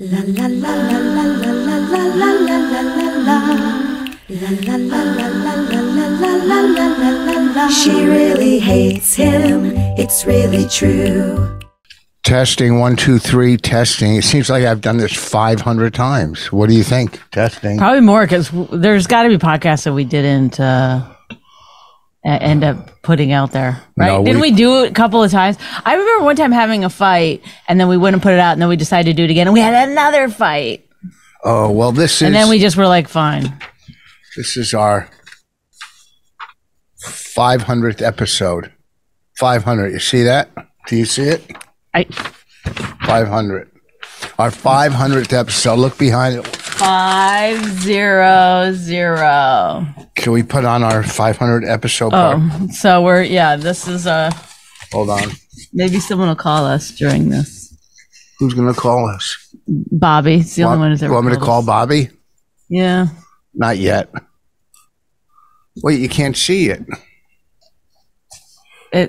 La la la la la la la la la la la la. La la la la la la la la la la la. She really hates him. It's really true. Testing, 1, 2, 3, testing. It seems like I've done this 500 times. What do you think? Testing. Probably more, because there's got to be podcasts that we didn't end up putting out there, right? No, Didn't we do it a couple of times? I remember one time having a fight, and then we wouldn't put it out, and then we decided to do it again, and we had another fight. Oh, well, And then we just were like, fine. This is our 500th episode. 500. You see that? Do you see it? 500. Our 500th episode. Look behind it. 500. Can we put on our 500 episode? So this is Hold on. maybe someone will call us during this. Who's going to call us? Bobby. It's the only one who's ever Want me to called call us. Bobby? Yeah. Not yet. Wait, you can't see it.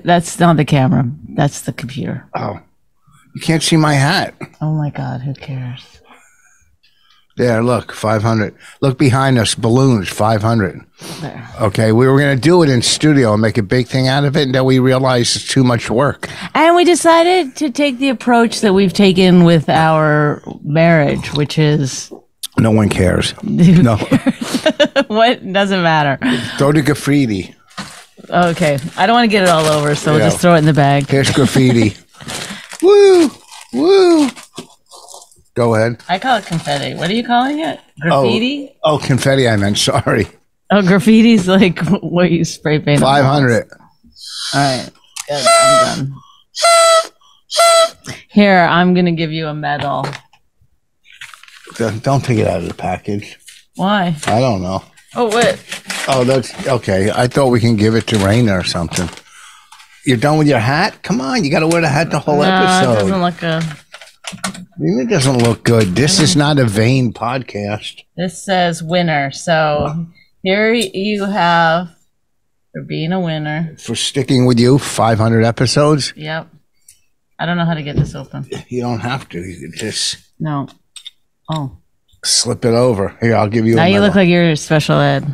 That's not the camera. That's the computer. Oh, you can't see my hat. Oh my God, who cares? There, look, 500. Look behind us, balloons, 500. There. Okay, we were going to do it in studio and make a big thing out of it, and then we realized it's too much work. And we decided to take the approach that we've taken with our marriage, which is No one cares. No. what doesn't matter. Throw the graffiti. Okay, I don't want to get it all over, so we'll Yeah. just throw it in the bag. Here's graffiti. Woo! Woo! Go ahead. I call it confetti. What are you calling it? Graffiti? Oh, confetti, I meant. Sorry. Oh, graffiti's like what you spray paint. 500. All right, good. I'm done. Here, I'm gonna give you a medal. Don't take it out of the package. Why? I don't know. Oh, what? Oh, that's okay. I thought we can give it to Raina or something. You're done with your hat? Come on, you got to wear the hat the whole No, it episode. doesn't look good. It doesn't look good. This is not a vain podcast. This says winner. So here you have for being a winner. For sticking with you, 500 episodes. Yep. I don't know how to get this open. You don't have to. You can just No. Oh. slip it over. Here, I'll give you Now a you medal. look like you're special ed.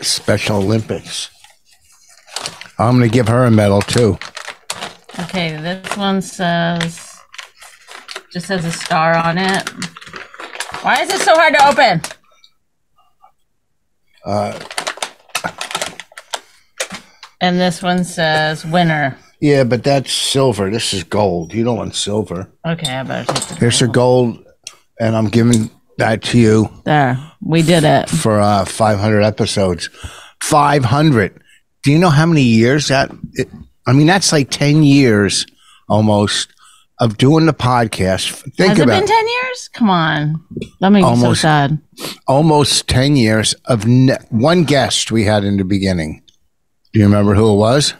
Special Olympics. I'm going to give her a medal, too. Okay, this one just has a star on it. Why is it so hard to open? And this one says winner. Yeah, but that's silver. This is gold. You don't want silver. Okay, I better take this. Here's the gold, and I'm giving that to you There, we did it. for 500 episodes. 500. Do you know how many years that? That's like 10 years almost of doing the podcast. Think Has it about been 10 years? Come on. That makes me so Almost. sad. almost 10 years of one guest we had in the beginning. Do you remember who it was?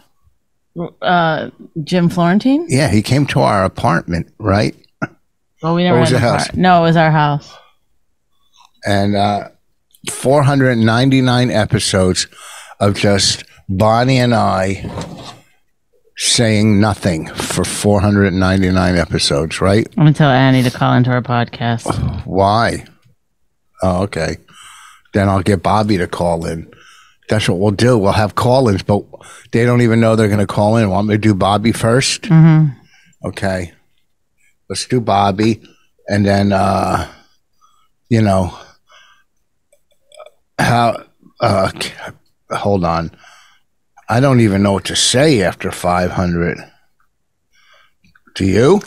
Jim Florentine? Yeah, he came to our apartment, right? Well, we never Or was had it a house? car. No, it was our house. And 499 episodes of just Bonnie and I saying nothing for 499 episodes, right? I'm going to tell Annie to call into our podcast. Why? Oh, okay. Then I'll get Bobby to call in. That's what we'll do. We'll have call-ins, but they don't even know they're going to call in. Want me to do Bobby first? Mm-hmm. Okay. Let's do Bobby. And then, hold on. I don't even know what to say after 500. Do you?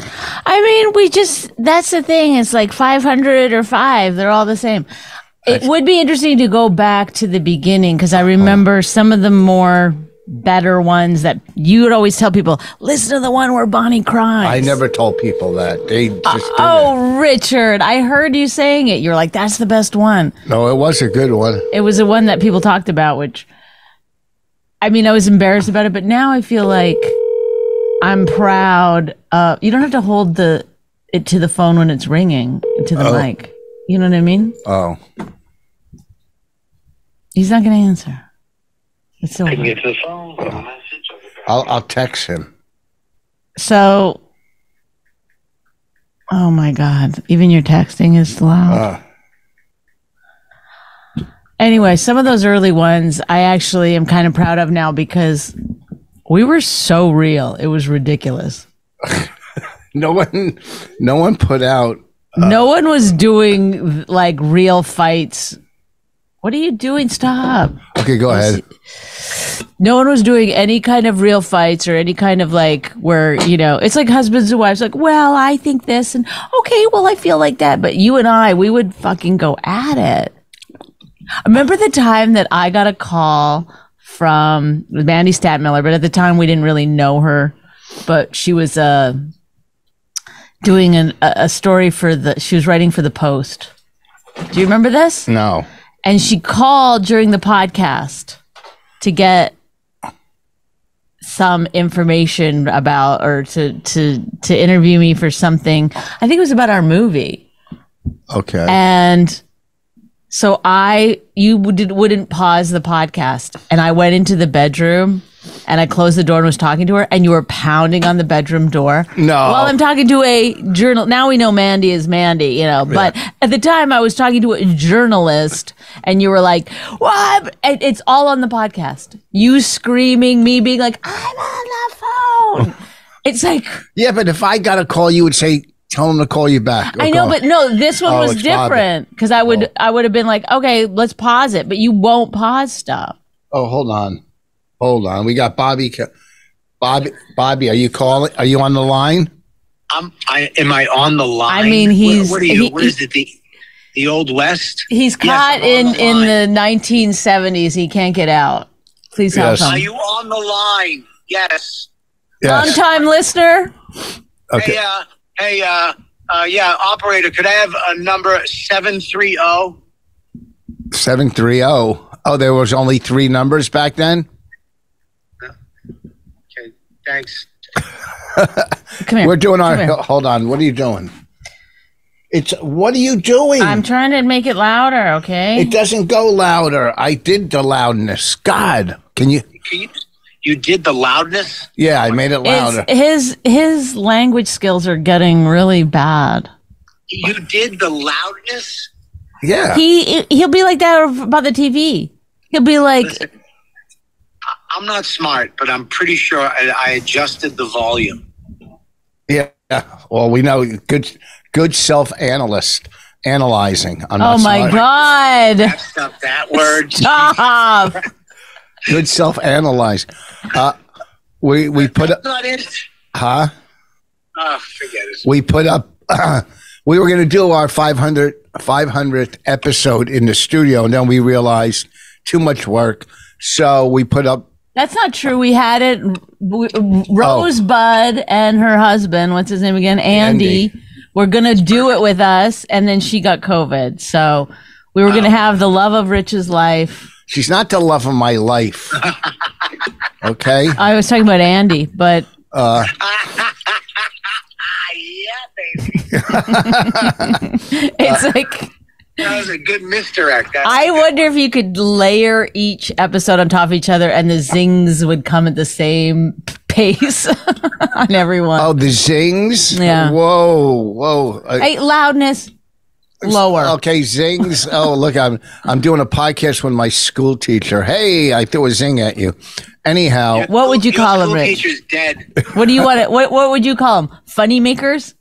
I mean, that's the thing. It's like 500 or 5. They're all the same. It would be interesting to go back to the beginning because I remember some of the more better ones that you would always tell people, listen to the one where Bonnie cries. I never told people that. They just did it. Oh, Richard, I heard you saying it. You're like, that's the best one. No, it was a good one. It was the one that people talked about, which, I was embarrassed about it, but now I feel like I'm proud. You don't have to hold it to the phone when it's ringing, to the mic. You know what I mean? Oh. He's not going to answer. It's so I can hard. get to the phone, get a message. I'll text him. So Oh my God. Even your texting is loud. Anyway, some of those early ones I actually am kind of proud of now because we were so real. It was ridiculous. No one put out. No one was doing like real fights. What are you doing? Stop. Okay, go ahead. No one was doing any kind of real fights or any kind of like where, it's like husbands and wives, like, well, I think this and okay, well, I feel like that. But you and I, we would fucking go at it. I remember the time that I got a call from Mandy Statmiller, but at the time we didn't really know her, but she was doing a story she was writing for the Post. Do you remember this? No. And she called during the podcast to get some information about, or to interview me for something. I think it was about our movie. Okay. And so you wouldn't pause the podcast, and I went into the bedroom and I closed the door and was talking to her, and you were pounding on the bedroom door. No. While I'm talking to a journal. Now we know Mandy is Mandy, but at the time I was talking to a journalist, and you were like, what? It's all on the podcast. You screaming, me being like, I'm on the phone. It's like. Yeah, but if I got a call, you would say, tell him to call you back. I know, but no, this one was different because I would have been like, okay, let's pause it, but you won't pause stuff. Oh, hold on. We got Bobby. Bobby, are you calling? Are you on the line? Am I on the line? I mean, what is it? The Old West? He's caught in the 1970s. He can't get out. Please help him. Are you on the line? Yes. Long time listener. Okay. Hey, operator, could I have a number 730? 730. Oh, there was only 3 numbers back then? Okay, thanks. Come here. We're doing hold on. What are you doing? What are you doing? I'm trying to make it louder, okay? It doesn't go louder. I did the loudness. God, can you? You did the loudness? Yeah, I made it louder. His language skills are getting really bad. You did the loudness? Yeah. He'll be like that about the TV. He'll be like. Listen, I'm not smart, but I'm pretty sure I adjusted the volume. Yeah. Well, we know good self-analyzing. I'm not oh my smart. God. That's not that word. Stop. Good self-analyze. We put up. Not it. Huh? Oh, forget it. We put up. We were going to do our 500th episode in the studio, and then we realized too much work, so we put up. That's not true. We had it. Rosebud and her husband, what's his name again? Andy. Were going to do it with us, and then she got COVID. So we were going to have the love of Rich's life. She's not the love of my life. Okay? I was talking about Andy, but... yeah, baby. It's like... That was a good misdirect. I wonder if you could layer each episode on top of each other and the zings would come at the same pace on everyone. Oh, the zings? Yeah. Whoa. Hey, loudness, lower. Okay, zings. Oh, look, I'm doing a podcast with my school teacher. Hey, I threw a zing at you. Anyhow. What would you call him, Rich? Teacher's dead. What do you want? What would you call him? Funny makers?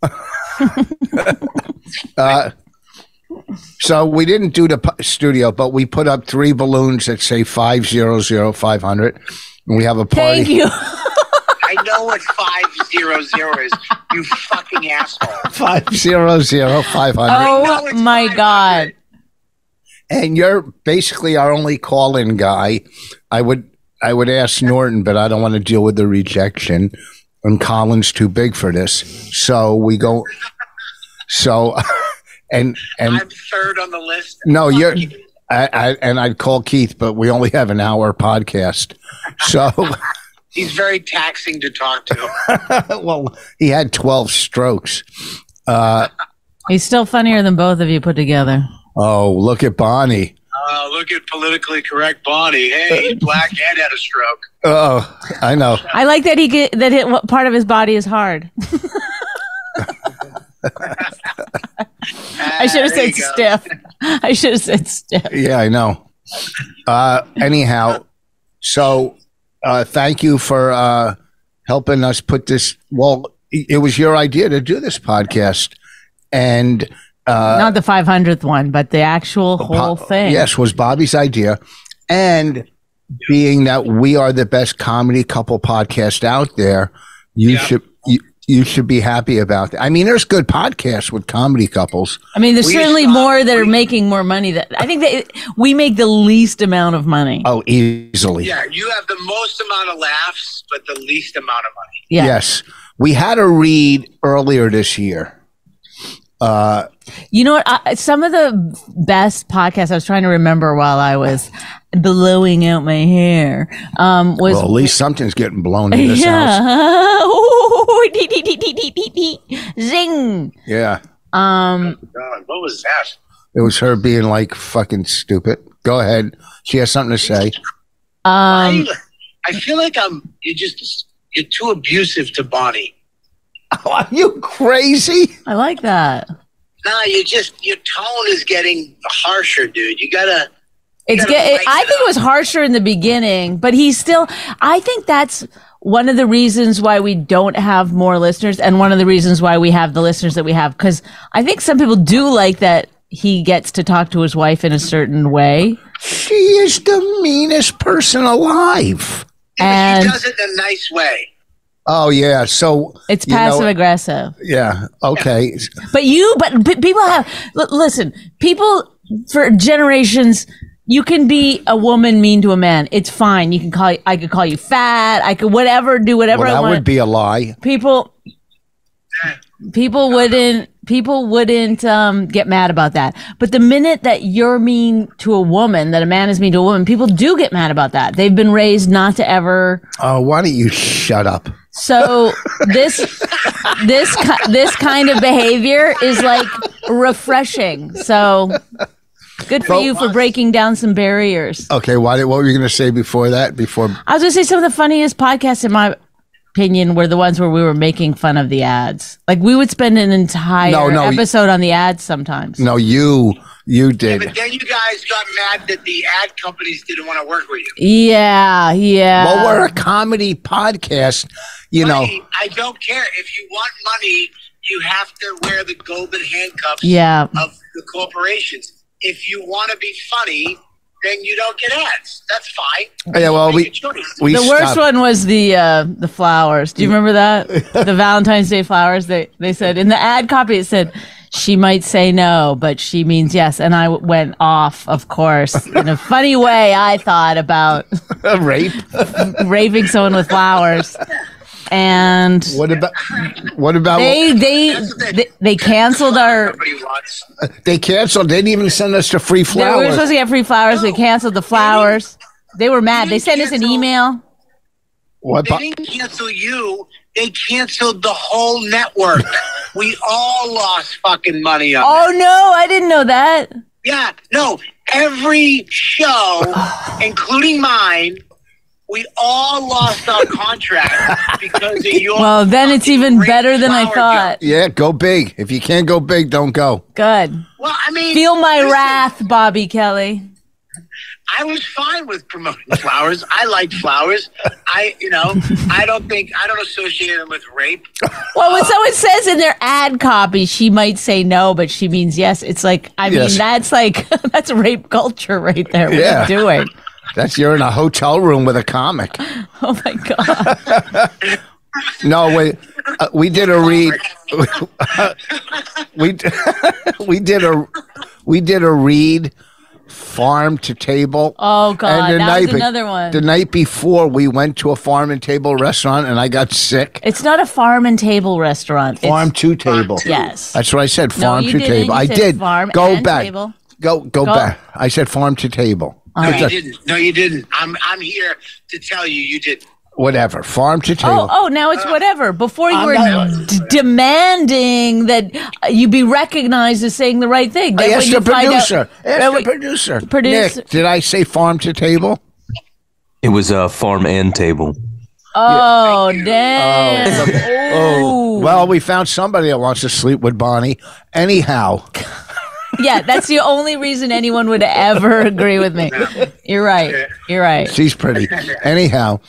So we didn't do the studio, but we put up 3 balloons that say 500, and we have a party. Thank you. I know what 500 is. You fucking asshole. 500, 500. Oh my God! And you're basically our only call-in guy. I would ask Norton, but I don't want to deal with the rejection. And Colin's too big for this, so we go. So. And I'm third on the list. No, you're. I'd call Keith, but we only have an hour podcast, so he's very taxing to talk to. Well, he had 12 strokes. He's still funnier than both of you put together. Oh, look at Bonnie. Look at politically correct Bonnie. Hey, he's black and had a stroke. Oh, I know. I like that part of his body is hard. I should have said stiff. I should have said stiff. Yeah, I know. Anyhow, so thank you for helping us put this. Well, it was your idea to do this podcast, and not the 500th one, but the actual whole thing. Yes, was Bobby's idea, and being that we are the best comedy couple podcast out there, you should be happy about that. I mean, there's good podcasts with comedy couples. I mean, there's certainly more that are making more money. That I think that we make the least amount of money. Oh, easily. Yeah, you have the most amount of laughs, but the least amount of money. Yeah. Yes. We had a read earlier this year. You know what? Some of the best podcasts I was trying to remember while I was blowing out my hair was. Well, at least something's getting blown in this house. Zing. Yeah. God, what was that? It was her being like fucking stupid. Go ahead. She has something to say. I feel like you're too abusive to Bonnie. Oh, are you crazy? I like that. Nah, your tone is getting harsher, dude. You gotta. I think it was harsher in the beginning, but I think that's one of the reasons why we don't have more listeners, and one of the reasons why we have the listeners that we have, because I think some people do like that he gets to talk to his wife in a certain way. She is the meanest person alive. And she does it in a nice way. Oh yeah, so it's passive aggressive. Yeah, okay. But people have listen. People for generations. You can be a woman mean to a man. It's fine. You can I could call you fat. I could do whatever I want. That would be a lie. People wouldn't get mad about that. But the minute that you're mean to a woman, that a man is mean to a woman, people do get mad about that. They've been raised not to ever. Oh, why don't you shut up? So this kind of behavior is like refreshing. So good for you for breaking down some barriers. Okay, what were you going to say before that? I was going to say some of the funniest podcasts in my opinion were the ones where we were making fun of the ads. Like we would spend an entire episode on the ads sometimes. No, you did. Yeah, but then you guys got mad that the ad companies didn't want to work with you. Yeah. Well, we're a comedy podcast, you know. I don't care. If you want money, you have to wear the golden handcuffs of the corporations. If you want to be funny, then you don't get ads. That's fine. Yeah, well, we the worst one was the flowers. Do you remember that? The Valentine's Day flowers. They said in the ad copy it said she might say no, but she means yes. And I went off, of course, in a funny way. I thought about raping someone with flowers. And what about they canceled our. They canceled. They didn't even send us the free flowers. We were supposed to get free flowers. They canceled the flowers. They were mad. They sent us an email. What? They didn't cancel you. They canceled the whole network. We all lost fucking money on Oh no, I didn't know that. Yeah, no. Every show, including mine. We all lost our contract because of your. Well, then it's even better than I thought. Yeah, go big. If you can't go big, don't go. Good. Well, I mean, feel my wrath, Bobby Kelly. I was fine with promoting flowers. I liked flowers. I don't associate them with rape. Well, when someone says in their ad copy, she might say no, but she means yes. It's like, I mean, that's that's rape culture right there. What are you doing? You're in a hotel room with a comic. Oh my God. No, wait. We did a read. we did a read. Farm to table. Oh God, and that was another one. The night before, we went to a farm and table restaurant, and I got sick. It's not a farm and table restaurant. Farm to table. Yes, that's what I said. Farm to table. I did. Farm go and back. Table. Go back. I said farm to table. No, you didn't. No, you didn't. I'm here to tell you, you didn't. Whatever. Farm to table. Oh, now it's whatever. Before you were demanding that you be recognized as saying the right thing. I asked the producer. Nick, did I say farm to table? It was farm and table. Oh, damn. Well, we found somebody that wants to sleep with Bonnie. Anyhow. Yeah, that's the only reason anyone would ever agree with me. You're right. You're right. She's pretty. Anyhow,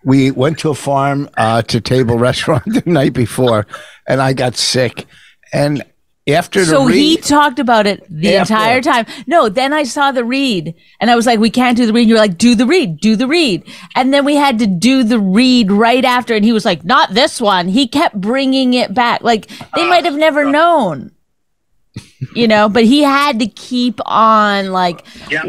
we went to a farm to table restaurant the night before, and I got sick. And after the read, he talked about it the entire time. No, then I saw the read, and I was like, we can't do the read. And you were like, do the read, do the read. And then we had to do the read right after, and he was like, not this one. He kept bringing it back. Like, they might have never known. You know, but he had to keep on like. Yeah,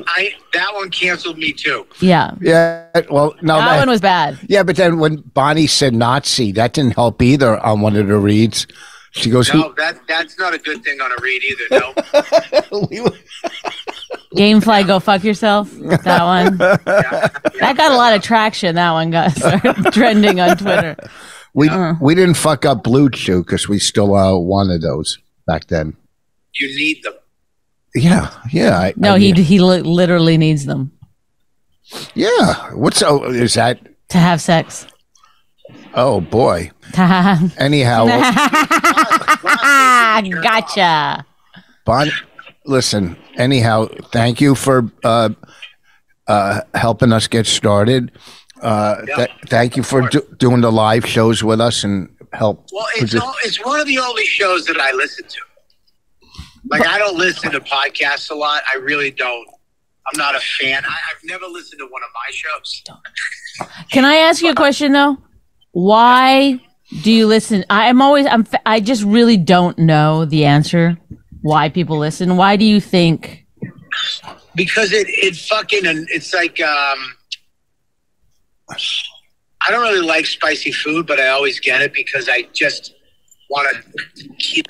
that one canceled me too. Yeah. Yeah. Well, no, that one was bad. Yeah, but then when Bonnie said Nazi, that didn't help either on one of the reads. She goes, "No, that's not a good thing on a read either." No. Gamefly, go fuck yourself. That one. That got a lot of traction. That one got started trending on Twitter. We didn't fuck up Blue Chew because we still wanted those back then. You need them. Yeah. He literally needs them. Yeah. Is that to have sex? Oh boy. Anyhow. Gotcha. Bonnie, listen. Anyhow, thank you for helping us get started. Thank you for doing the live shows with us and help. Well, it's one of the only shows that I listen to. Like, I don't listen to podcasts a lot. I really don't. I'm not a fan. I've never listened to one of my shows. Can I ask you a question, though? Why do you listen? I just really don't know the answer. Why people listen? Why do you think? Because it's like, I don't really like spicy food, but I always get it because I just want to keep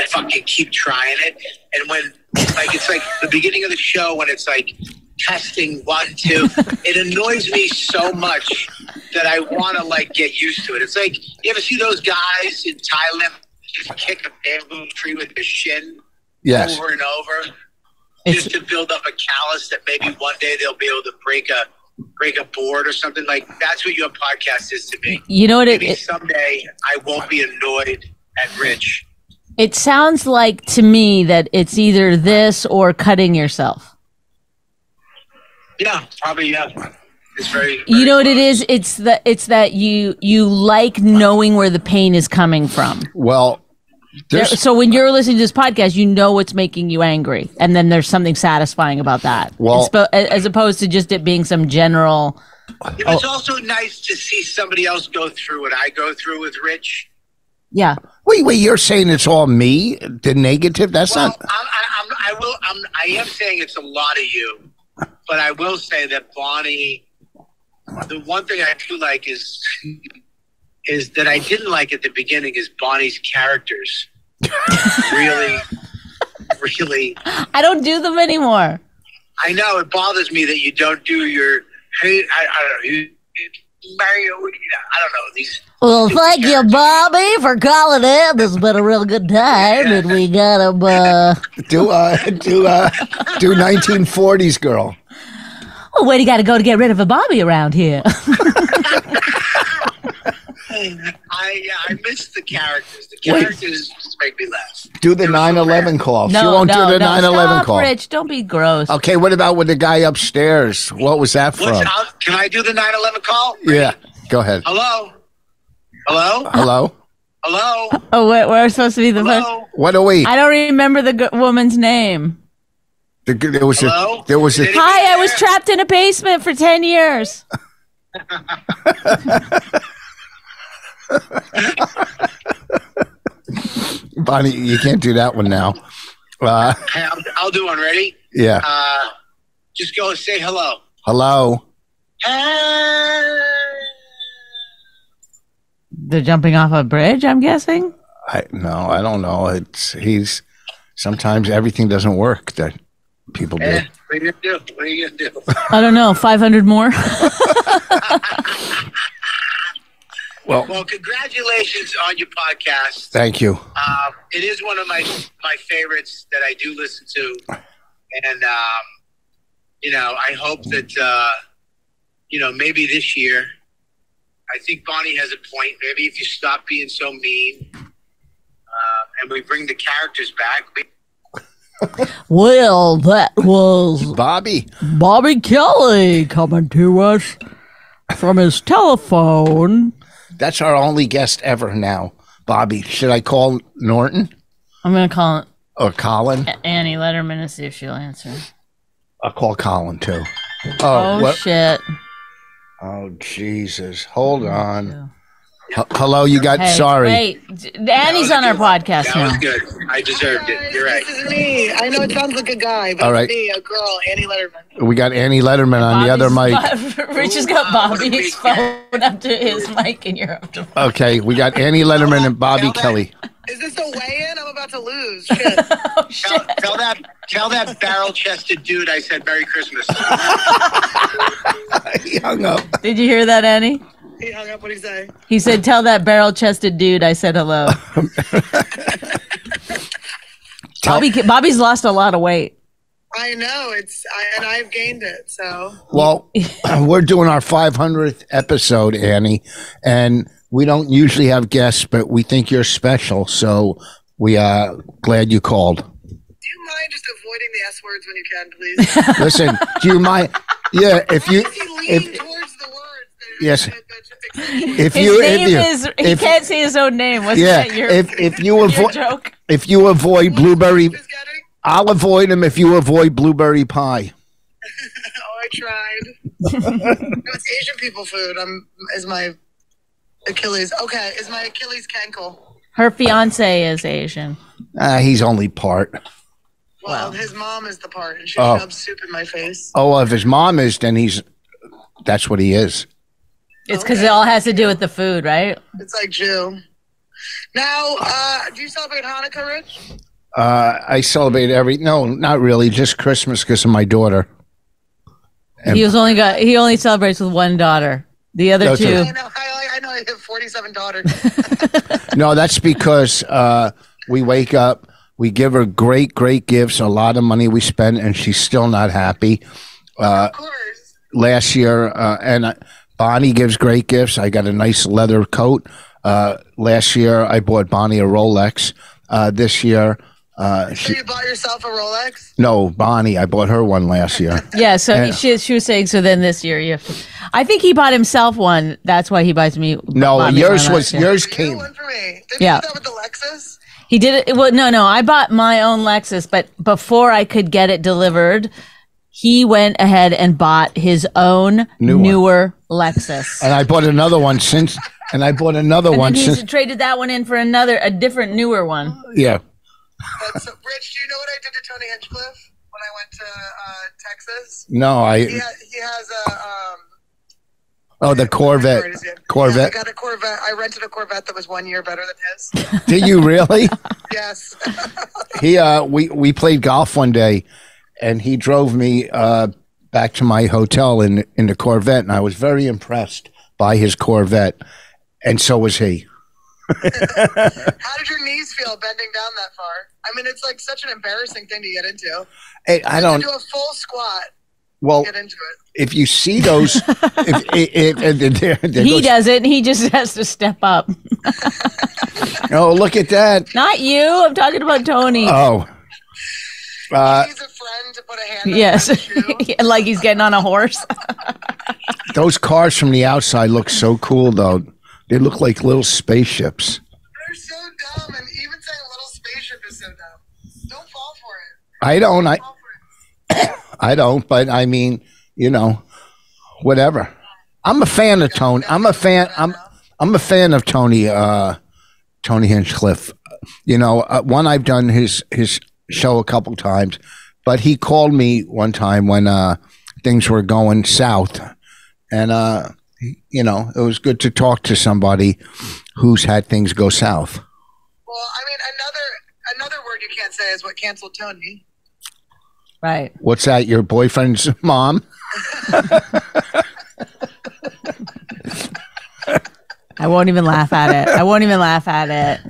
trying it. And when it's like the beginning of the show when it's like testing 1, 2, it annoys me so much that I want to like get used to it. It's like, you ever see those guys in Thailand just kick a bamboo tree with their shin over and over just to build up a callus that maybe one day they'll be able to break a board or something? Like, that's what your podcast is to me. You know what? Maybe someday I won't be annoyed at Rich. It sounds like to me that it's either this or cutting yourself. Yeah, probably. Yeah, it's very you know what it is? It's that you like knowing where the pain is coming from. Well, so when you're listening to this podcast, you know what's making you angry, and then there's something satisfying about that. Well, as opposed to just it being some general. It's also nice to see somebody else go through what I go through with Rich. Yeah. Wait, you're saying it's all me? The negative? That's not. I am saying it's a lot of you, but I will say that Bonnie. The one thing I do like is that I didn't like at the beginning is Bonnie's characters. Really. I don't do them anymore. I know it bothers me that you don't do your. I don't know. Mario, I don't know these. Well, thank you, Bobby, for calling in. This has been a real good time, and we got him. Do 1940s girl. Well, where do you got to go to get rid of a Bobby around here? I miss the characters. The characters just make me laugh. Do the 9/11 call. No, she won't do the 9/11 call. Rich, don't be gross. Okay, what about with the guy upstairs? What was that from? Can I do the 9/11 call? Yeah, go ahead. Hello? Oh, we're supposed to be the first. What are we? I don't remember the woman's name. There was a. Hi, I was trapped in a basement for 10 years. Bonnie, you can't do that one now. I'll do one. Ready? Yeah. Just go and say hello. Hello. They're jumping off a bridge, I'm guessing? I don't know. Sometimes everything doesn't work that people do. What are you going to do? I don't know. 500 more? Well, congratulations on your podcast. Thank you. It is one of my favorites that I do listen to. And, I hope that, maybe this year, I think Bonnie has a point. Maybe if you stop being so mean and we bring the characters back. Well, that was Bobby Kelly coming to us from his telephone. That's our only guest ever now. Bobby, should I call Norton? I'm going to call or Colin? Annie Lederman and see if she'll answer. I'll call Colin too. Oh shit. Oh, Jesus. Hold on. Hello, you got... sorry. Wait, Annie's on our podcast now. That was good. I deserved it. You're right. This is me. I know it sounds like a guy, but it's me, a girl, Annie Letterman. We got Annie Letterman on the other mic. Rich has got Bobby's phone up to his mic and you're up to... Okay, we got Annie Letterman and Bobby Kelly. Is this a weigh-in? I'm about to lose. Shit. Oh, shit. Tell that barrel-chested dude I said Merry Christmas. He hung up. Did you hear that, Annie? He hung up. What did he say? He said, tell that barrel-chested dude I said hello. Bobby's lost a lot of weight. I know. And I've gained it, so. Well, we're doing our 500th episode, Annie, and we don't usually have guests, but we think you're special, so we are glad you called. Do you mind just avoiding the S words when you can, please? Listen, do you mind? Yeah, if you... If, towards the words yes. He can't say his own name. Wasn't that your joke? If you avoid blueberry... I'll avoid him if you avoid blueberry pie. Oh, I tried. It's Asian people food. Is my Achilles. Okay, is my Achilles cankle. Her fiance is Asian. He's only part. Well, his mom is the part, and she shoves soup in my face. Oh, if his mom is, then that's what he is. It's because it all has to do with the food, right? It's like Jew. Now, do you celebrate Hanukkah, Rich? I celebrate no, not really, just Christmas because of my daughter. And he only celebrates with one daughter. The other two. I know. I have 47 daughters. No, that's because we wake up, we give her great gifts, a lot of money we spend, and she's still not happy. Of course. Last year, and Bonnie gives great gifts. I got a nice leather coat. Last year, I bought Bonnie a Rolex. This year... so you bought yourself a Rolex? No, Bonnie. I bought her one last year. Yeah, so she was saying, so then this year you have to... I think he bought himself one. That's why he buys me... No, yours came... One for me. Didn't you do that with the Lexus? He did it... Well, no. I bought my own Lexus, but before I could get it delivered, he went ahead and bought his own newer Lexus. And I bought another one since... And I bought another one since... He traded that one in for a different newer one. Yeah. So, Rich, do you know what I did to Tony Hinchcliffe when I went to Texas? No, He has the Corvette. Corvette. Yeah, I got a Corvette. I rented a Corvette that was 1 year better than his. Did you really? Yes. We played golf one day, and he drove me back to my hotel in the Corvette, and I was very impressed by his Corvette, and so was he. How did your knees feel bending down that far? I mean, it's like such an embarrassing thing to get into. Hey, I don't do a full squat. Well, get into it. If you see those, he doesn't. He just has to step up. Oh, look at that! Not you. I'm talking about Tony. Oh, he needs a friend to put a hand. Yes, like he's getting on a horse. Those cars from the outside look so cool, though. They look like little spaceships. They're so dumb, and even saying a little spaceship is so dumb. Don't fall for it. I don't, but I mean, whatever. I'm a fan of Tony. I'm a fan of Tony. Tony Hinchcliffe. One I've done his show a couple times, but he called me one time when things were going south, and it was good to talk to somebody who's had things go south. Well, I mean, another word you can't say is what canceled Tony. Right. What's that? Your boyfriend's mom? I won't even laugh at it.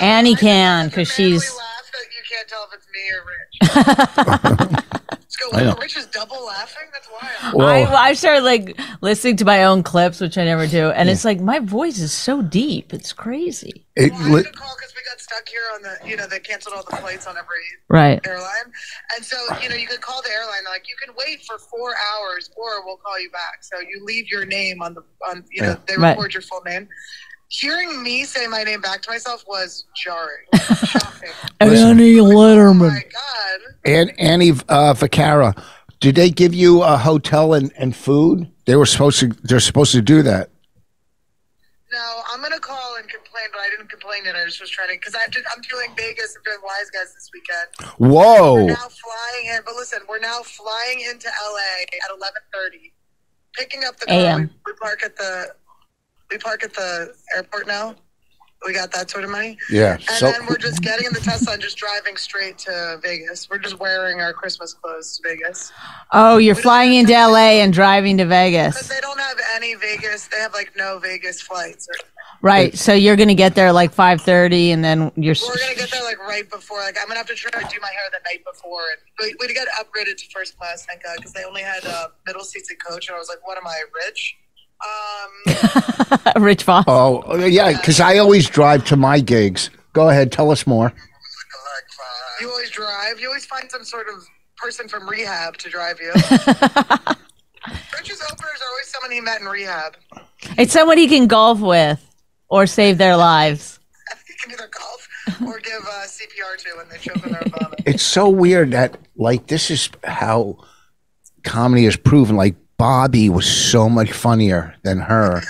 Annie can, because she's... Really laugh that you can't tell if it's me or Rich. Let's go Rich is double laughing? That's wild. Well, I started like listening to my own clips, which I never do, and it's like my voice is so deep. It's crazy. I had to call because we got stuck here on the, they canceled all the flights on every airline. And so, you could call the airline, like, you can wait for 4 hours or we'll call you back. So you leave your name they record your full name. Hearing me say my name back to myself was jarring. Shocking. Annie Lederman. Oh my God. And Annie Vacara, did they give you a hotel and food? They're supposed to do that. No, I'm gonna call and complain, but I didn't complain yet. I just was trying to, because I'm doing Vegas and doing Wise Guys this weekend. Whoa! We're now flying in, but listen, we're now flying into LA at 11:30, picking up the car. We park at the airport now. We got that sort of money. Yeah. And then we're just getting in the Tesla and just driving straight to Vegas. We're just wearing our Christmas clothes to Vegas. Oh, you're flying into LA and driving to Vegas. Because they don't have any Vegas. They have like no Vegas flights. Right. So you're going to get there like 5:30 and then we're going to get there like right before. Like I'm going to have to try to do my hair the night before. And we got upgraded to first class, thank God, because they only had middle seats and coach. And I was like, what am I, rich? Rich Foss. Oh, yeah, because I always drive to my gigs. Go ahead, tell us more. You always drive? You always find some sort of person from rehab to drive you. Rich's openers are always someone he met in rehab. It's someone he can golf with or save their lives. He can either golf or give CPR to when they choke on their vomit. It's so weird that, like, this is how comedy is proven. Like, Bobby was so much funnier than her.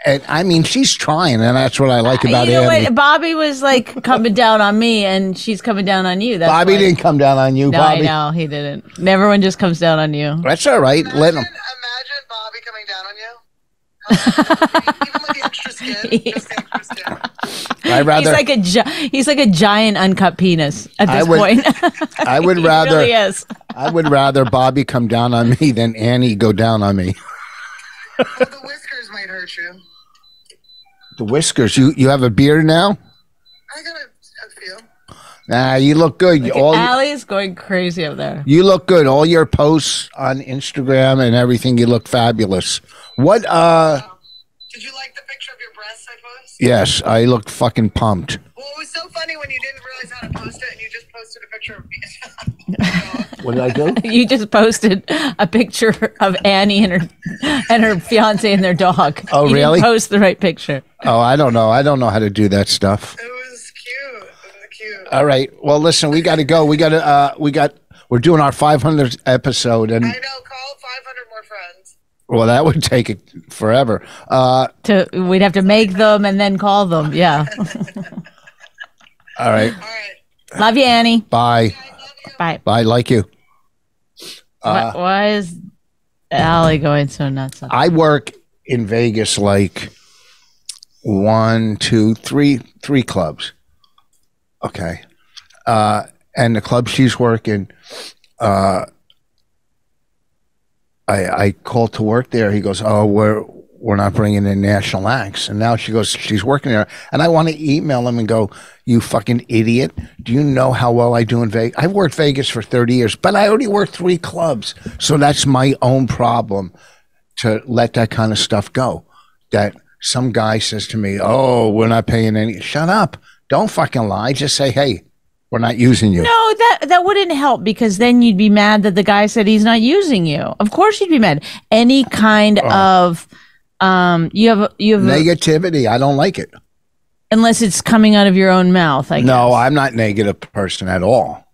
And I mean, she's trying, and that's what I like about Annie. What? Bobby was like coming down on me, and she's coming down on you. Bobby didn't come down on you, no, Bobby. I know, he didn't. Everyone just comes down on you. That's all right. Let him. Imagine Bobby coming down on you. Even with the extra skin, just the extra skin. I'd rather, he's like a giant uncut penis at this point. I would rather. Really is. I would rather Bobby come down on me than Annie go down on me. Well, the whiskers might hurt you. The whiskers. You have a beard now? I got a few. Nah, you look good. Allie's going crazy up there. You look good. All your posts on Instagram and everything, you look fabulous. What? Did you like the picture of your breasts I posted? Yes, I looked fucking pumped. Well, it was so funny when you didn't realize how to post it and you just posted a picture of me. What did I do? You just posted a picture of Annie and her fiance and their dog. Oh, you really? Didn't post the right picture. Oh, I don't know. I don't know how to do that stuff. It was cute. It was cute. All right. Well, listen, we got to go. We're doing our 500th episode, and I know. Call 500 more friends. Well, that would take it forever. We'd have to make them and then call them. Yeah. All right. Love you, Annie. Bye. Bye. Bye. Like you. Why is Allie going so nuts? I work in Vegas like 1, 2, 3 clubs. Okay. And the club she's working, I called to work there. He goes, oh, we're not bringing in national acts. And now she goes, she's working there. And I want to email him and go, you fucking idiot. Do you know how well I do in Vegas? I've worked Vegas for 30 years, but I already worked 3 clubs. So that's my own problem to let that kind of stuff go. That some guy says to me, oh, we're not paying any. Shut up. Don't fucking lie. Just say, hey, we're not using you. No, that wouldn't help because then you'd be mad that the guy said he's not using you. Of course you'd be mad. Any kind of you have negativity. I don't like it. Unless it's coming out of your own mouth, I guess. No, I'm not a negative person at all.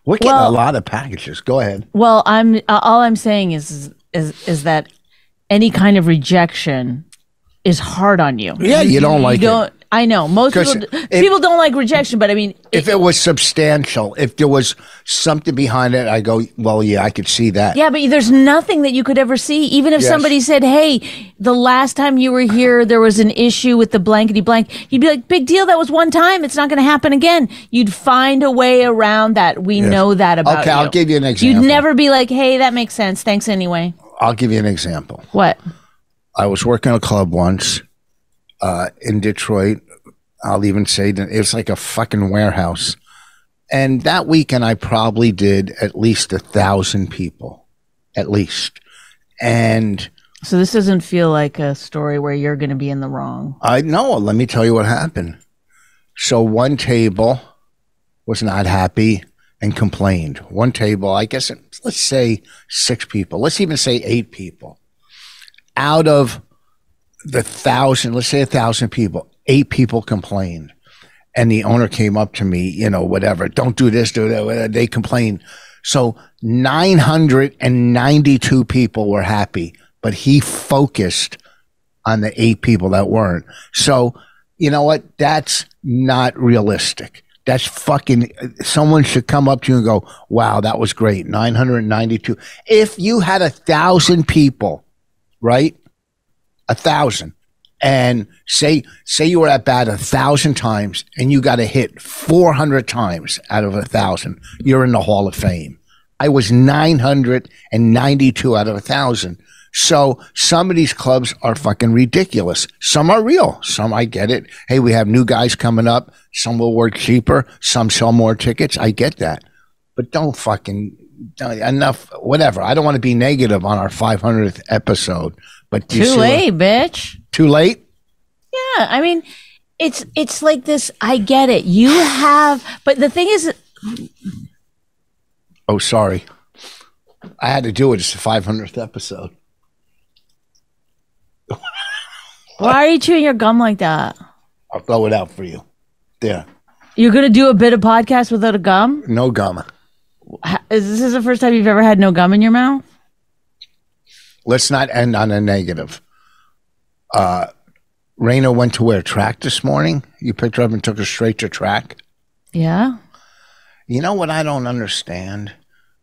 We're getting a lot of packages. Go ahead. Well, all I'm saying is that any kind of rejection is hard on you. Yeah, you don't like it. I know. Most people don't like rejection, but I mean... If it was substantial, if there was something behind it, I go, well, yeah, I could see that. Yeah, but there's nothing that you could ever see. Even if somebody said, hey, the last time you were here, there was an issue with the blankety blank, you'd be like, big deal, that was one time. It's not going to happen again. You'd find a way around that. We know that about you. Okay, I'll give you an example. You'd never be like, hey, that makes sense. Thanks anyway. I'll give you an example. What? I was working a club once in Detroit. I'll even say that it was like a fucking warehouse. And that weekend, I probably did at least 1,000 people, at least. And so this doesn't feel like a story where you're going to be in the wrong. I know. Let me tell you what happened. So one table was not happy and complained. One table, I guess, let's say 6 people. Let's even say 8 people. Out of the 1,000, let's say 1,000 people, 8 people complained. And the owner came up to me, you know, whatever, don't do this, do that, whatever. They complained. So 992 people were happy, but he focused on the 8 people that weren't. So, you know what? That's not realistic. That's fucking, someone should come up to you and go, wow, that was great. 992. If you had 1,000 people, right? 1,000. And say you were at bat 1,000 times and you got a hit 400 times out of 1,000, you're in the Hall of Fame. I was 992 out of 1,000. So some of these clubs are fucking ridiculous. Some are real. Some, I get it. Hey, we have new guys coming up. Some will work cheaper. Some sell more tickets. I get that. But don't fucking, enough, whatever. I don't want to be negative on our 500th episode. But too late, bitch. Too late? Yeah, I mean, it's like this. I get it. You have, but the thing is, oh, sorry, I had to do it. It's the 500th episode. Why are you chewing your gum like that? I'll throw it out for you. There. You're gonna do a bit of podcast without a gum? No gum. Is this the first time you've ever had no gum in your mouth? Let's not end on a negative. Raina went to where? Track this morning? You picked her up and took her straight to track? Yeah. You know what I don't understand?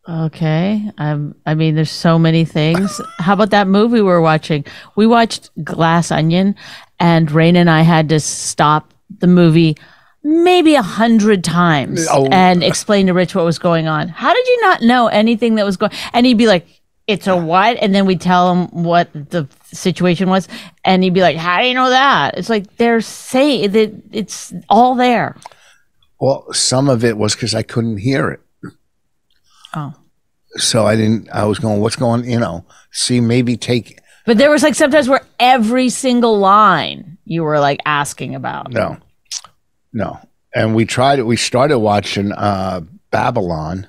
Okay. I mean, there's so many things. How about that movie we were watching? We watched Glass Onion, and Raina and I had to stop the movie maybe 100 times and explain to Rich what was going on. How did you not know anything that was going? And he'd be like, it's a what? And then we'd tell him what the situation was, and he'd be like, how do you know that? It's like they're saying that it's all there. Well, some of it was because I couldn't hear it. Oh. So I was going, what's going, see, maybe take. But there was like sometimes where every single line you were like asking about. No. And we started watching Babylon,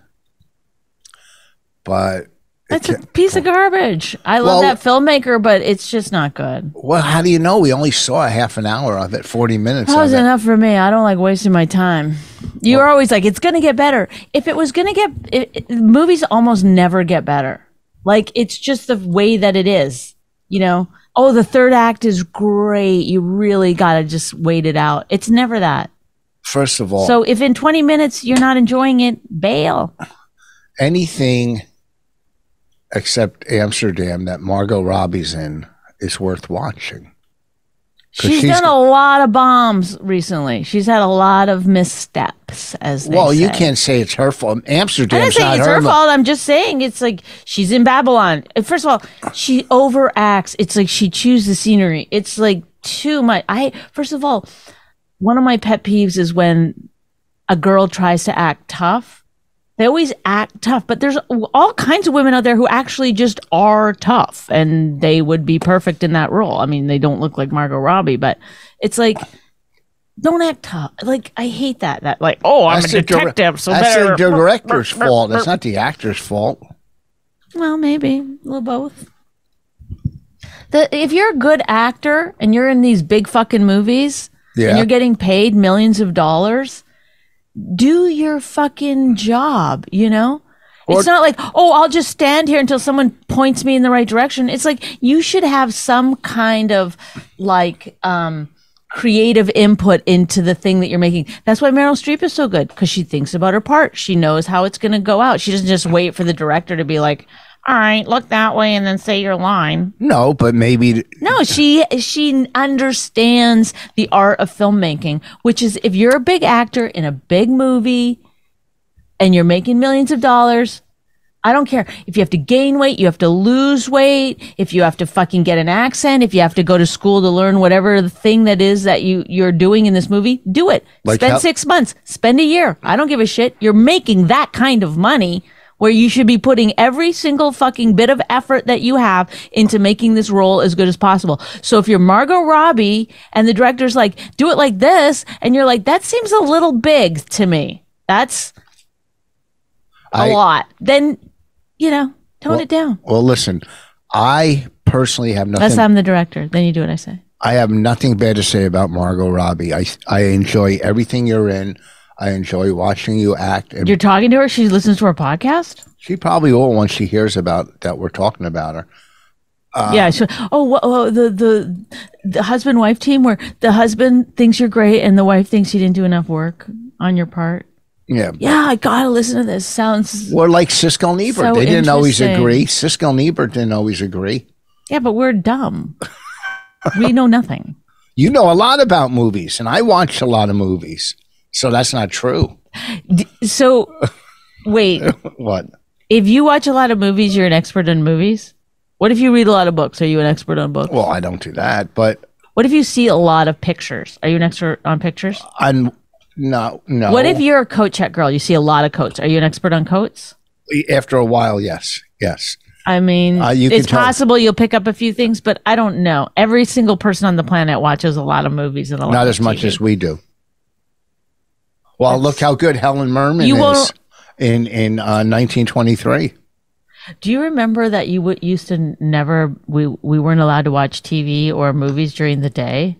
but. That's a piece of garbage. I love that filmmaker, but it's just not good. Well, how do you know? We only saw a half an hour of it, 40 minutes. That was enough for me. I don't like wasting my time. You were always like, it's going to get better. If it was going to movies almost never get better. Like, it's just the way that it is, Oh, the third act is great. You really got to just wait it out. It's never that. First of all. So if in 20 minutes you're not enjoying it, bail. Anything except Amsterdam that Margot Robbie's in is worth watching. She's done a lot of bombs recently. She's had a lot of missteps, as they say. Well, you can't say it's her fault. Amsterdam's not it's her fault. I'm just saying it's like she's in Babylon. First of all, she overacts. It's like she chews the scenery. It's like too much. First of all, one of my pet peeves is when a girl tries to act tough. They always act tough, but there's all kinds of women out there who actually just are tough, and they would be perfect in that role. I mean, they don't look like Margot Robbie, but it's like, don't act tough. Like, I hate that. That like, I'm a detective, so that's the director's fault. It's not the actor's fault. Well, maybe a little both. If you're a good actor and you're in these big fucking movies and you're getting paid millions of dollars, do your fucking job, It's not like, I'll just stand here until someone points me in the right direction. It's like you should have some kind of like creative input into the thing that you're making. That's why Meryl Streep is so good, because she thinks about her part. She knows how it's going to go out. She doesn't just wait for the director to be like, all right, look that way and then say your line. No, but maybe. No, she understands the art of filmmaking, which is if you're a big actor in a big movie and you're making millions of dollars, I don't care if you have to gain weight, you have to lose weight, if you have to fucking get an accent, if you have to go to school to learn whatever the thing that is that you're doing in this movie, do it. Spend 6 months, spend a year. I don't give a shit. You're making that kind of money where you should be putting every single fucking bit of effort that you have into making this role as good as possible. So if you're Margot Robbie and the director's like, do it like this, and you're like, that seems a little big to me. That's a lot. Then, tone it down. Well, listen, I personally have nothing. Unless I'm the director, then you do what I say. I have nothing bad to say about Margot Robbie. I enjoy everything you're in. I enjoy watching you act. And you're talking to her? She listens to our podcast? She probably will once she hears about that we're talking about her. Yeah. The husband-wife team where the husband thinks you're great and the wife thinks you didn't do enough work on your part. Yeah. Yeah, I got to listen to this. Sounds We're like Siskel and Ebert. So they didn't always agree. Siskel and Ebert didn't always agree. Yeah, but we're dumb. We know nothing. You know a lot about movies, and I watch a lot of movies. So that's not true. So, wait. What? If you watch a lot of movies, you're an expert in movies? What if you read a lot of books? Are you an expert on books? Well, I don't do that, but... What if you see a lot of pictures? Are you an expert on pictures? No. What if you're a coat check girl? You see a lot of coats. Are you an expert on coats? After a while, yes. I mean, it's possible you'll pick up a few things, but I don't know. Every single person on the planet watches a lot of movies and a lot Not of as TV. much as we do. Well, look how good Helen Merman is in 1923. Do you remember that you used to never, we weren't allowed to watch TV or movies during the day?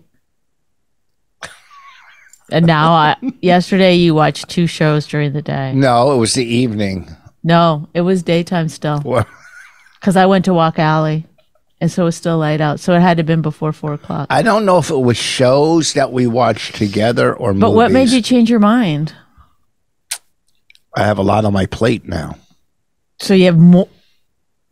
And now, yesterday you watched 2 shows during the day. No, it was the evening. No, it was daytime still. What? Because I went to Walk Alley, and so it was still light out. So it had to have been before 4 o'clock. I don't know if it was shows that we watched together or movies. But what made you change your mind? I have a lot on my plate now. So you have more.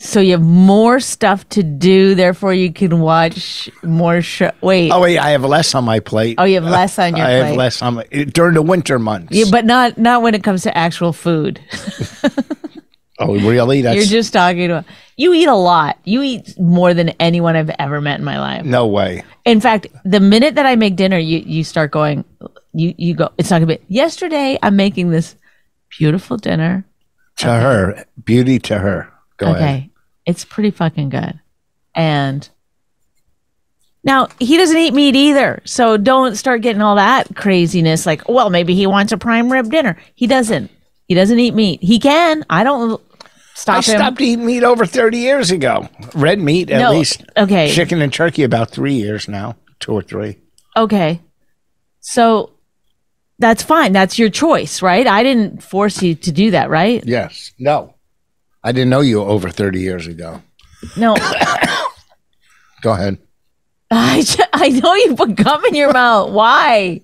So you have more stuff to do, therefore you can watch more show. Wait. Oh wait, I have less on my plate. Oh, you have less on your plate. I have less on during the winter months. Yeah, but not when it comes to actual food. Oh, really? You're just talking about. You eat a lot. You eat more than anyone I've ever met in my life. No way. In fact, the minute that I make dinner, you start going. You go. It's not gonna be. Yesterday, I'm making this beautiful dinner. To her, beauty to her. Go ahead. It's pretty fucking good. And now he doesn't eat meat either. So don't start getting all that craziness. Like, well, maybe he wants a prime rib dinner. He doesn't. He doesn't eat meat. He can. I don't stop him. I stopped eating meat over 30 years ago. Red meat, at least. Okay. Chicken and turkey about 3 years now. 2 or 3. Okay. So that's fine. That's your choice, right? I didn't force you to do that, right? Yes. No. I didn't know you over 30 years ago. No. Go ahead. I know you put gum in your mouth. Why?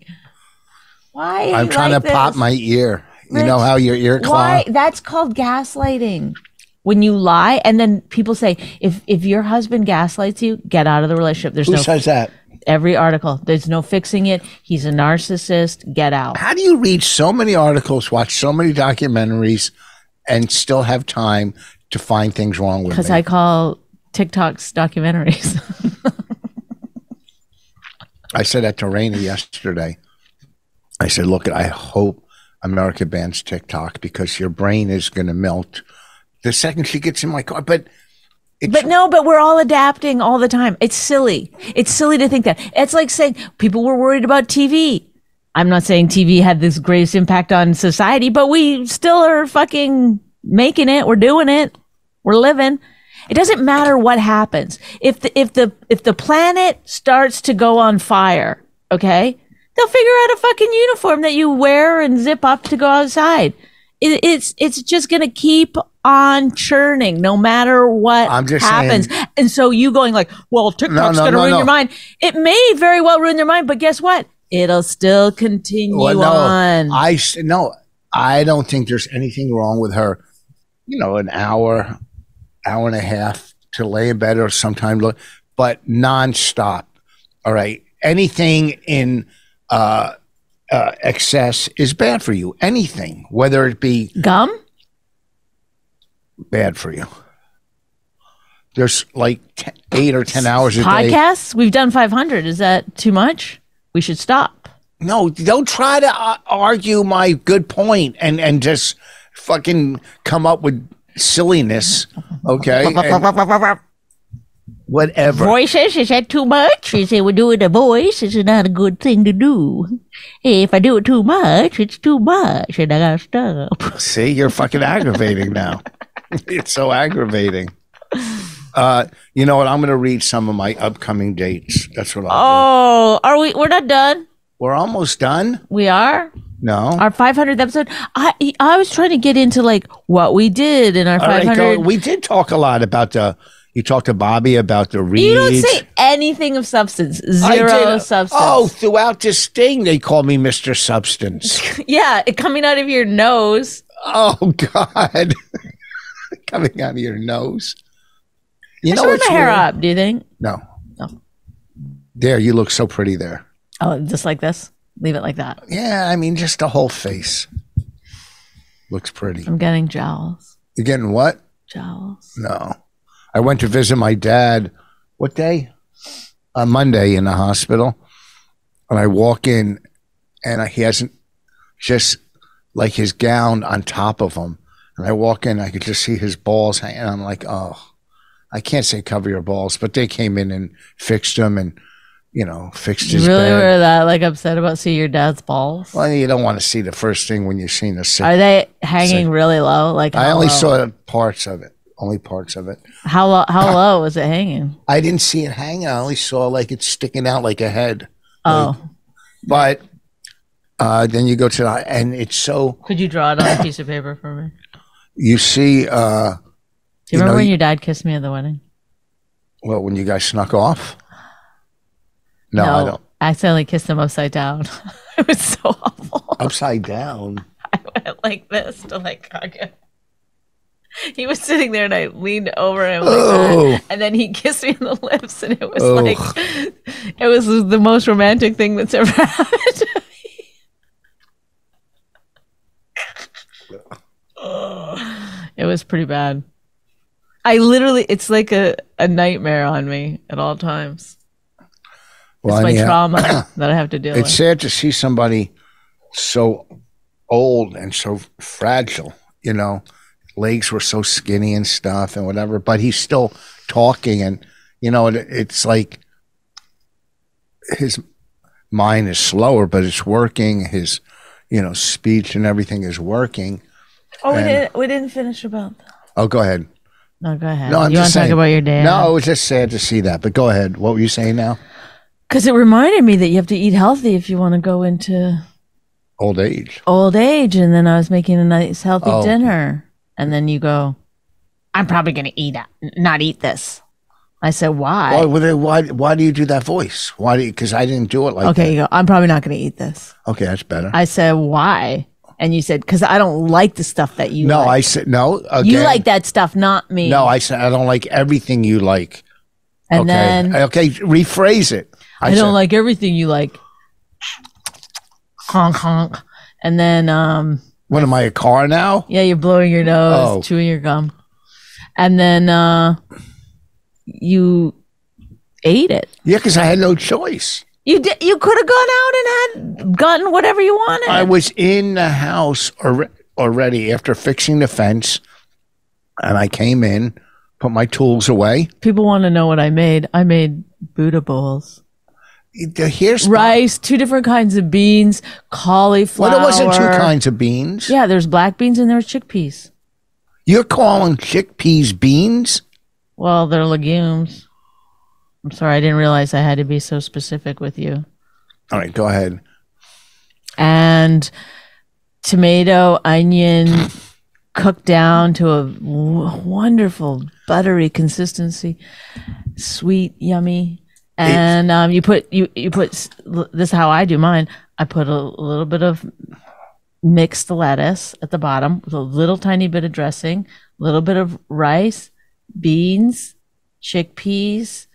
I'm trying to pop my ear. Rich, you know how your ear claw? Why? That's called gaslighting. When you lie, and then people say, if your husband gaslights you, get out of the relationship. Who says that? Every article. There's no fixing it. He's a narcissist. Get out. How do you read so many articles, watch so many documentaries, and still have time to find things wrong with me? Because I call TikToks documentaries. I said that to Raina yesterday. I said, look, I hope America bans TikTok because your brain is going to melt the second she gets in my car. But we're all adapting all the time. It's silly. It's silly to think that. It's like saying people were worried about TV. I'm not saying TV had this greatest impact on society, but we still are fucking making it. We're doing it. We're living. It doesn't matter what happens. If the planet starts to go on fire, okay, they'll figure out a fucking uniform that you wear and zip up to go outside. It's just gonna keep on churning no matter what happens. Saying, and so you going like, well, TikTok's gonna ruin your mind. It may very well ruin your mind, but guess what? It'll still continue on. I don't think there's anything wrong with her. You know, an hour and a half to lay in bed or sometime, but nonstop. All right. Anything in excess is bad for you. Anything, whether it be gum. bad for you. There's like 8 or 10 hours a day. Podcasts? We've done 500. Is that too much? We should stop. No, don't try to argue my good point and just fucking come up with silliness, okay? Whatever. Voices, is that too much? You say we're doing a voice. It's not a good thing to do. Hey, if I do it too much, it's too much, and I gotta stop. See, you're fucking aggravating now. It's so aggravating. You know what? I'm going to read some of my upcoming dates. That's what I'll do. Are we? We're not done. We're almost done. We are. No. Our 500th episode. I was trying to get into like what we did in our 500. Right, we did talk a lot about you talked to Bobby about the reads. You don't say anything of substance. Zero substance. Oh, throughout this thing, they call me Mr. Substance. Yeah, it coming out of your nose. Oh, God. Coming out of your nose. You know what's my hair up, do you think? No. There, you look so pretty there. Oh, just like this? Leave it like that. Yeah, I mean, just the whole face. Looks pretty. I'm getting jowls. You're getting what? Jowls. No. I went to visit my dad. What day? On Monday in the hospital. And I walk in and he hasn't just like his gown on top of him. And I walk in, I could just see his balls hanging. I'm like, oh, I can't say cover your balls, but they came in and fixed them and, fixed his bed. You really were that like upset about seeing your dad's balls? Well, you don't want to see the first thing when you're seeing a sick. Are they hanging really low? Like I only saw parts of it. Only parts of it. How low was it hanging? I didn't see it hanging. I only saw like it's sticking out like a head. Oh. But then you go to and it's so. Could you draw it on a piece of paper for me? You see. Do you remember when your dad kissed me at the wedding? Well, when you guys snuck off? No, I don't. I accidentally kissed him upside down. It was so awful. Upside down? I went like this to like hug him. He was sitting there and I leaned over him like that. And then he kissed me on the lips and it was like, it was the most romantic thing that's ever happened to me. It was pretty bad. It's like a nightmare on me at all times. Well, it's my trauma that I have to deal with. It's sad to see somebody so old and so fragile, legs were so skinny and stuff and whatever, but he's still talking and, it's like his mind is slower, but it's working. His, speech and everything is working. Oh, we didn't finish about that. Oh, go ahead. No, go ahead. No, you want to talk about your dad? No, it was just sad to see that. But go ahead. What were you saying now? Because it reminded me that you have to eat healthy if you want to go into old age. And then I was making a nice healthy dinner, and then you go, "I'm probably going to not eat this." I said, "Why?" Why do you do that voice? Why? Because I didn't do it like that. Okay, you go, "I'm probably not going to eat this." Okay, that's better. I said, "Why?" And you said, because I don't like the stuff that you like. No, I said, no. Again, you like that stuff, not me. No, I said, I don't like everything you like. And then. Okay, rephrase it. I don't like everything you like. Honk, honk. And then. What, am I, a car now? Yeah, you're blowing your nose, chewing your gum. And then you ate it. Yeah, because I had no choice. You did. You could have gone out and gotten whatever you wanted. I was in the house already after fixing the fence, and I came in, put my tools away. People want to know what I made. I made Buddha bowls. Here's rice, 2 different kinds of beans, cauliflower. Well, it wasn't 2 kinds of beans. Yeah, there's black beans and there's chickpeas. You're calling chickpeas beans? Well, they're legumes. I'm sorry, I didn't realize I had to be so specific with you. All right, go ahead. And tomato, onion, cooked down to a wonderful buttery consistency, sweet, yummy. And you put this is how I do mine. I put a little bit of mixed lettuce at the bottom with a little tiny bit of dressing, a little bit of rice, beans, chickpeas,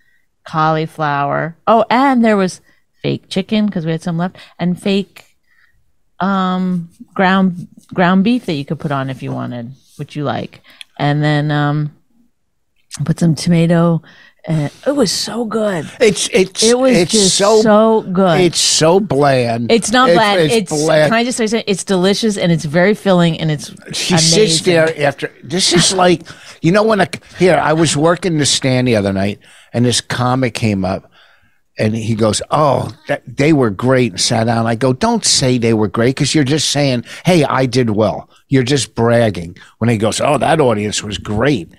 cauliflower. Oh, and there was fake chicken because we had some left, and fake ground beef that you could put on if you wanted, which you like. and then put some tomato. And it was so good. It was just so good. It's so bland. It's not bland. It's bland. Can I just say something? It's delicious and it's very filling and it's She amazing. sits there after. This is like, you know, I was working the stand the other night and this comic came up and he goes, "Oh, they were great," and sat down. I go, "Don't say they were great because you're just saying, hey, I did well. You're just bragging." When he goes, "Oh, that audience was great."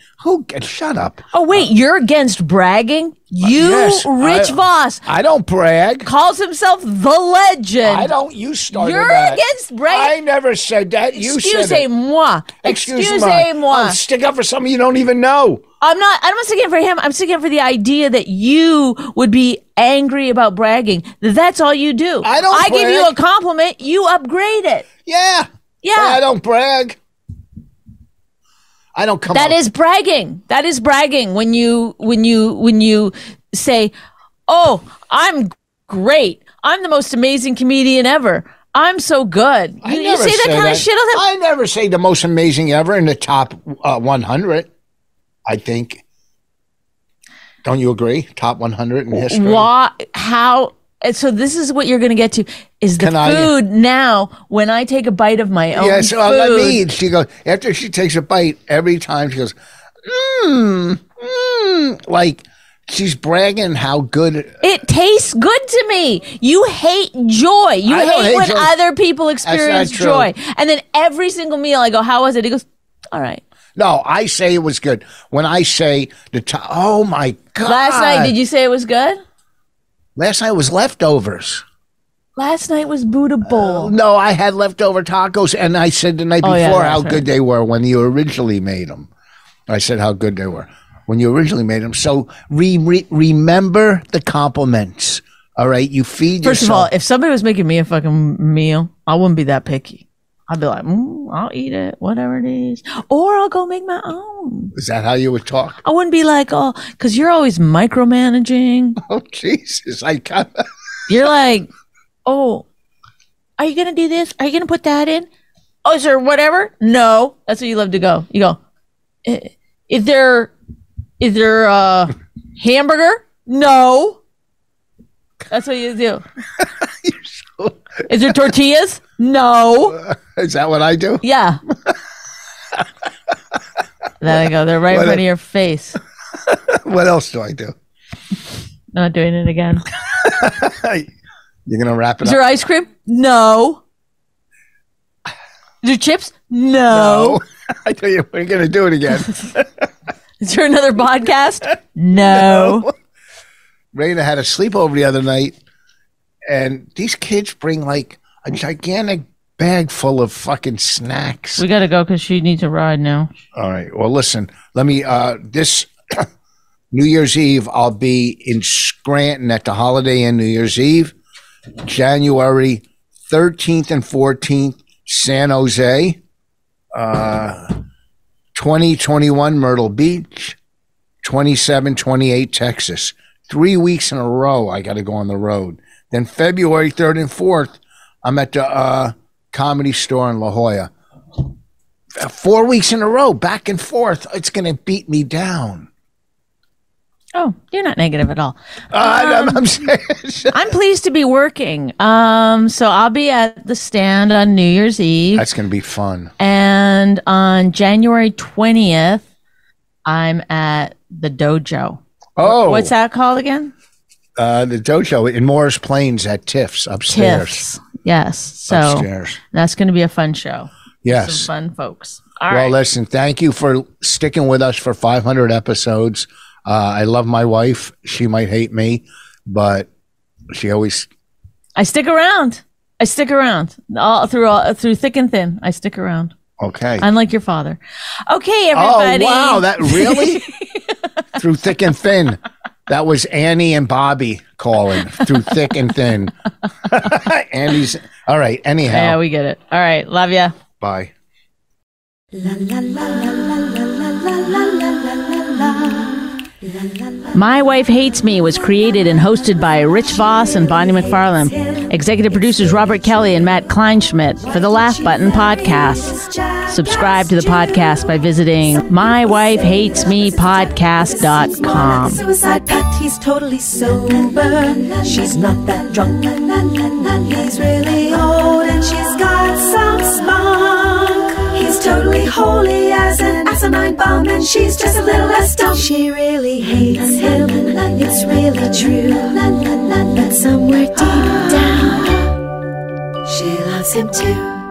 Shut up. Oh, wait, you're against bragging? Yes, Rich Voss. I don't brag. Calls himself the legend. You started You're that. against bragging? I never said that. You said it. Excusez-moi. Excusez-moi. Oh, stick up for something you don't even know. I'm not sticking up for him. I'm sticking up for the idea that you would be angry about bragging. That's all you do. I give you a compliment, you upgrade it. Yeah. Yeah. But I don't brag. I don't come That is bragging. That is bragging when you say, "Oh, I'm great. I'm the most amazing comedian ever. I'm so good." You say that kind of shit all the time. I never say the most amazing ever in the top 100, I think. Don't you agree? Top 100 in history. Why? How? So this is what you're going to get to is the food now when I take a bite of my own food. Let me eat. She goes, after she takes a bite, every time she goes, like she's bragging how good. It tastes good to me. You hate joy. You hate when other people experience joy. And then every single meal I go, "How was it?" He goes, "All right." No, I say it was good. When I say oh my God. Last night, did you say it was good? Last night was leftovers. Last night was Buddha Bowl. No, I had leftover tacos, and I said the night before how good they were when you originally made them. I said how good they were when you originally made them. So remember the compliments. All right, you feed yourself. First of all, if somebody was making me a fucking meal, I wouldn't be that picky. I'd be like, I'll eat it, whatever it is. Or I'll go make my own. Is that how you would talk? I wouldn't be like, oh, because you're always micromanaging. Oh, Jesus. You're like, oh, are you going to do this? Are you going to put that in? Oh, is there whatever? No. That's what you love to go. You go, is there a hamburger? No. That's what you do. Is there tortillas? No. Is that what I do? Yeah. There you go. They're right in front of your face. What else do I do? Not doing it again. You're going to wrap it up? Is there ice cream? No. Is there chips? No. I tell you, we're going to do it again. Is there another podcast? No. Raina had a sleepover the other night, and these kids bring like a gigantic bag full of fucking snacks. We got to go because she needs a ride now. All right. Well, listen, let me, this New Year's Eve, I'll be in Scranton at the Holiday Inn New Year's Eve, January 13th and 14th, San Jose, 2021 Myrtle Beach, 27, 28 Texas. 3 weeks in a row, I got to go on the road. Then February 3rd and 4th, I'm at the Comedy Store in La Jolla. 4 weeks in a row, back and forth. It's going to beat me down. Oh, you're not negative at all. I'm saying. I'm pleased to be working. So I'll be at the stand on New Year's Eve. That's going to be fun. And on January 20th, I'm at the Dojo. Oh. What's that called again? The Dojo in Morris Plains at Tiff's upstairs. Tiff's. Yes. So upstairs. That's going to be a fun show. Yes. Some fun folks. All right. Listen, thank you for sticking with us for 500 episodes. I love my wife. She might hate me, but she always. I stick around. All through thick and thin. I stick around. Okay. Unlike your father. Okay, everybody. Oh, wow. That really? Through thick and thin. That was Annie and Bobby calling through thick and thin. Annie's. All right. Anyhow. Yeah, we get it. All right. Love ya. Bye. La la la la la la la la la la la la. My Wife Hates Me was created and hosted by Rich Voss and Bonnie McFarlane. Executive producers Robert Kelly and Matt Kleinschmidt for the Laugh Button Podcast. Subscribe to the podcast by visiting mywifehatesmepodcast.com. Suicide pact, he's totally sober. She's not that drunk. He's really old and she's got some spunk. He's totally holy as an asinine bomb, and she's just a little less dumb. She really hates him, it's really true. But somewhere deep down, she loves him too.